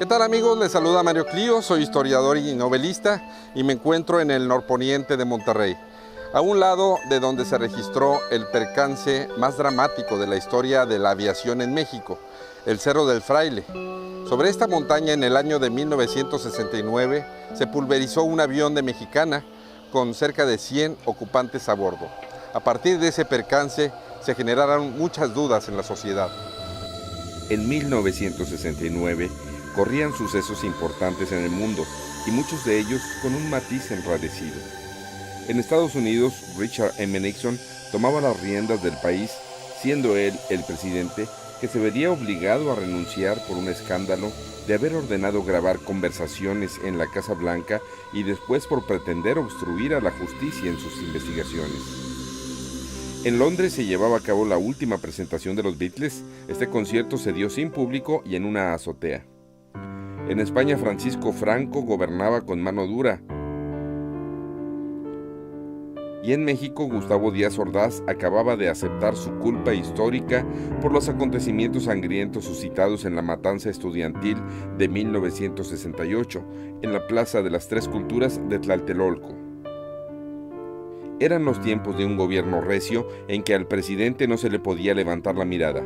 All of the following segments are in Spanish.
¿Qué tal amigos? Les saluda Mario Clio, soy historiador y novelista y me encuentro en el norponiente de Monterrey, a un lado de donde se registró el percance más dramático de la historia de la aviación en México, el Cerro del Fraile. Sobre esta montaña en el año de 1969 se pulverizó un avión de Mexicana con cerca de 100 ocupantes a bordo. A partir de ese percance se generaron muchas dudas en la sociedad. En 1969 corrían sucesos importantes en el mundo y muchos de ellos con un matiz enrarecido. En Estados Unidos, Richard M. Nixon tomaba las riendas del país, siendo él el presidente que se vería obligado a renunciar por un escándalo de haber ordenado grabar conversaciones en la Casa Blanca y después por pretender obstruir a la justicia en sus investigaciones. En Londres se llevaba a cabo la última presentación de los Beatles. Este concierto se dio sin público y en una azotea. En España, Francisco Franco gobernaba con mano dura. Y en México, Gustavo Díaz Ordaz acababa de aceptar su culpa histórica por los acontecimientos sangrientos suscitados en la matanza estudiantil de 1968 en la Plaza de las Tres Culturas de Tlatelolco. Eran los tiempos de un gobierno recio en que al presidente no se le podía levantar la mirada.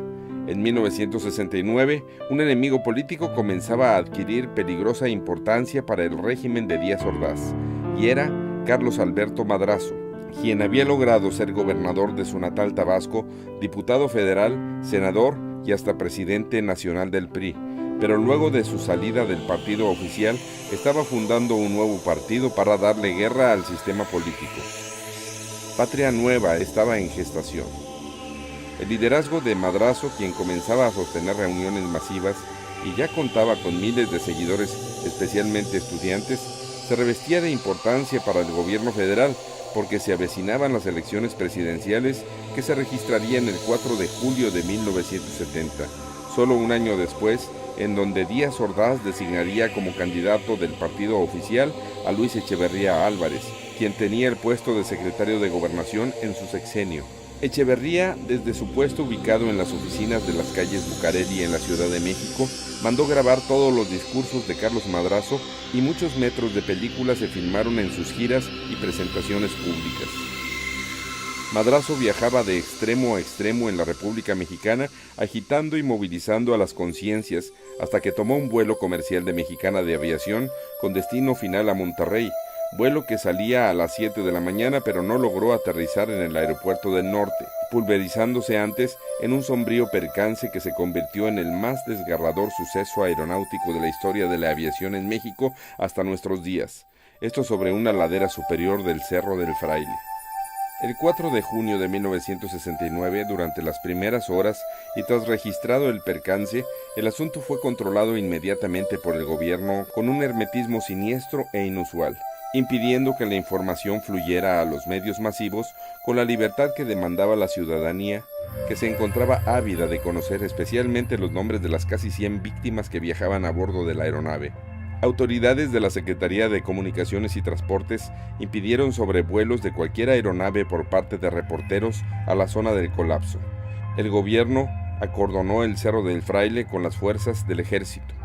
En 1969, un enemigo político comenzaba a adquirir peligrosa importancia para el régimen de Díaz Ordaz, y era Carlos Alberto Madrazo, quien había logrado ser gobernador de su natal Tabasco, diputado federal, senador y hasta presidente nacional del PRI, pero luego de su salida del partido oficial, estaba fundando un nuevo partido para darle guerra al sistema político. Patria Nueva estaba en gestación. El liderazgo de Madrazo, quien comenzaba a sostener reuniones masivas y ya contaba con miles de seguidores, especialmente estudiantes, se revestía de importancia para el gobierno federal porque se avecinaban las elecciones presidenciales que se registrarían el 4 de julio de 1970, solo un año después, en donde Díaz Ordaz designaría como candidato del partido oficial a Luis Echeverría Álvarez, quien tenía el puesto de secretario de Gobernación en su sexenio. Echeverría, desde su puesto ubicado en las oficinas de las calles Bucareli en la Ciudad de México, mandó grabar todos los discursos de Carlos Madrazo y muchos metros de películas se filmaron en sus giras y presentaciones públicas. Madrazo viajaba de extremo a extremo en la República Mexicana, agitando y movilizando a las conciencias, hasta que tomó un vuelo comercial de Mexicana de Aviación con destino final a Monterrey, vuelo que salía a las 7 de la mañana pero no logró aterrizar en el aeropuerto del norte, pulverizándose antes en un sombrío percance que se convirtió en el más desgarrador suceso aeronáutico de la historia de la aviación en México hasta nuestros días. Esto sobre una ladera superior del Cerro del Fraile. El 4 de junio de 1969, durante las primeras horas y tras registrado el percance, el asunto fue controlado inmediatamente por el gobierno con un hermetismo siniestro e inusual, impidiendo que la información fluyera a los medios masivos con la libertad que demandaba la ciudadanía, que se encontraba ávida de conocer especialmente los nombres de las casi 100 víctimas que viajaban a bordo de la aeronave. Autoridades de la Secretaría de Comunicaciones y Transportes impidieron sobrevuelos de cualquier aeronave por parte de reporteros a la zona del colapso. El gobierno acordonó el Cerro del Fraile con las fuerzas del ejército.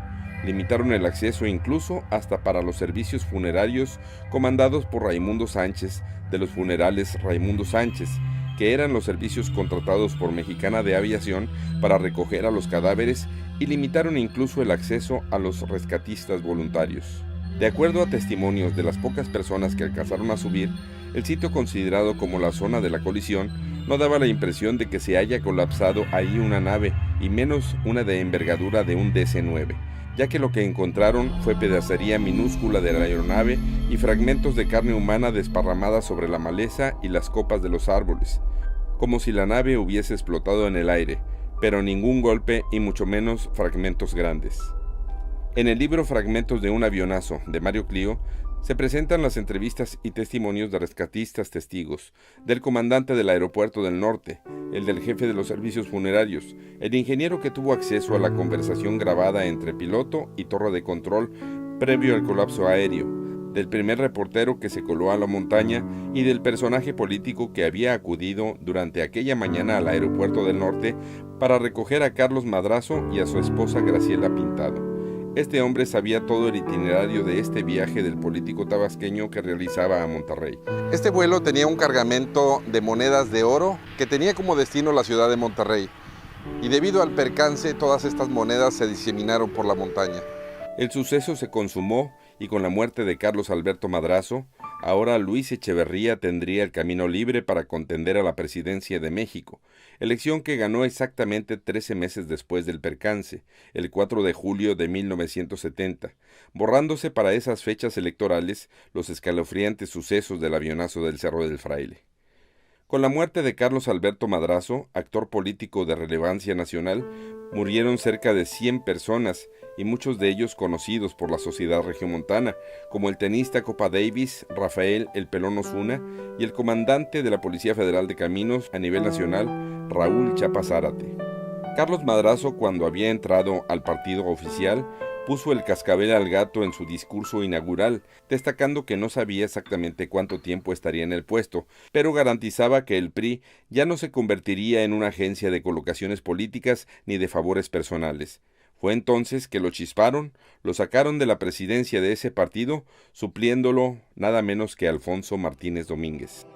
Limitaron el acceso incluso hasta para los servicios funerarios comandados por Raimundo Sánchez de los funerales Raimundo Sánchez, que eran los servicios contratados por Mexicana de Aviación para recoger a los cadáveres, y limitaron incluso el acceso a los rescatistas voluntarios. De acuerdo a testimonios de las pocas personas que alcanzaron a subir, el sitio considerado como la zona de la colisión no daba la impresión de que se haya colapsado ahí una nave, y menos una de envergadura de un DC-9, ya que lo que encontraron fue pedacería minúscula de la aeronave y fragmentos de carne humana desparramada sobre la maleza y las copas de los árboles, como si la nave hubiese explotado en el aire, pero ningún golpe y mucho menos fragmentos grandes. En el libro Fragmentos de un avionazo, de Mario Clio, se presentan las entrevistas y testimonios de rescatistas testigos, del comandante del aeropuerto del norte, el del jefe de los servicios funerarios, el ingeniero que tuvo acceso a la conversación grabada entre piloto y torre de control previo al colapso aéreo, del primer reportero que se coló a la montaña y del personaje político que había acudido durante aquella mañana al aeropuerto del norte para recoger a Carlos Madrazo y a su esposa Graciela Pintado. Este hombre sabía todo el itinerario de este viaje del político tabasqueño que realizaba a Monterrey. Este vuelo tenía un cargamento de monedas de oro que tenía como destino la ciudad de Monterrey. Y debido al percance, todas estas monedas se diseminaron por la montaña. El suceso se consumó y con la muerte de Carlos Alberto Madrazo, ahora Luis Echeverría tendría el camino libre para contender a la presidencia de México, elección que ganó exactamente 13 meses después del percance, el 4 de julio de 1970, borrándose para esas fechas electorales los escalofriantes sucesos del avionazo del Cerro del Fraile. Con la muerte de Carlos Alberto Madrazo, actor político de relevancia nacional, murieron cerca de 100 personas y muchos de ellos conocidos por la sociedad regiomontana, como el tenista Copa Davis, Rafael El Pelón Osuna, y el comandante de la Policía Federal de Caminos a nivel nacional, Raúl Chapa Zárate. Carlos Madrazo, cuando había entrado al partido oficial, puso el cascabel al gato en su discurso inaugural, destacando que no sabía exactamente cuánto tiempo estaría en el puesto, pero garantizaba que el PRI ya no se convertiría en una agencia de colocaciones políticas ni de favores personales. Fue entonces que lo chisparon, lo sacaron de la presidencia de ese partido, supliéndolo nada menos que Alfonso Martínez Domínguez.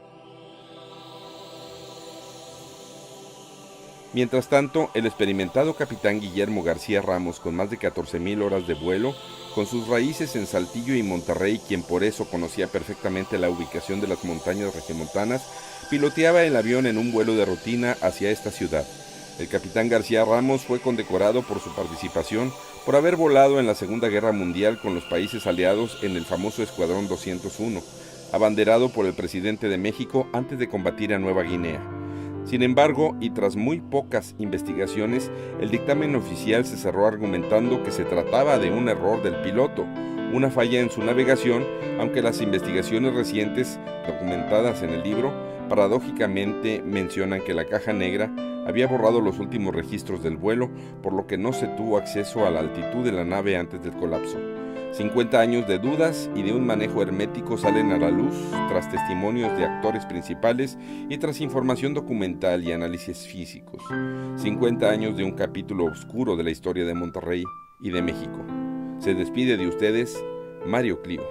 Mientras tanto, el experimentado capitán Guillermo García Ramos, con más de 14,000 horas de vuelo, con sus raíces en Saltillo y Monterrey, quien por eso conocía perfectamente la ubicación de las montañas regiomontanas, piloteaba el avión en un vuelo de rutina hacia esta ciudad. El capitán García Ramos fue condecorado por su participación por haber volado en la Segunda Guerra Mundial con los países aliados en el famoso Escuadrón 201, abanderado por el presidente de México antes de combatir a Nueva Guinea. Sin embargo, y tras muy pocas investigaciones, el dictamen oficial se cerró argumentando que se trataba de un error del piloto, una falla en su navegación, aunque las investigaciones recientes, documentadas en el libro, paradójicamente mencionan que la caja negra había borrado los últimos registros del vuelo, por lo que no se tuvo acceso a la altitud de la nave antes del colapso. 50 años de dudas y de un manejo hermético salen a la luz tras testimonios de actores principales y tras información documental y análisis físicos. 50 años de un capítulo oscuro de la historia de Monterrey y de México. Se despide de ustedes, Mario Clio.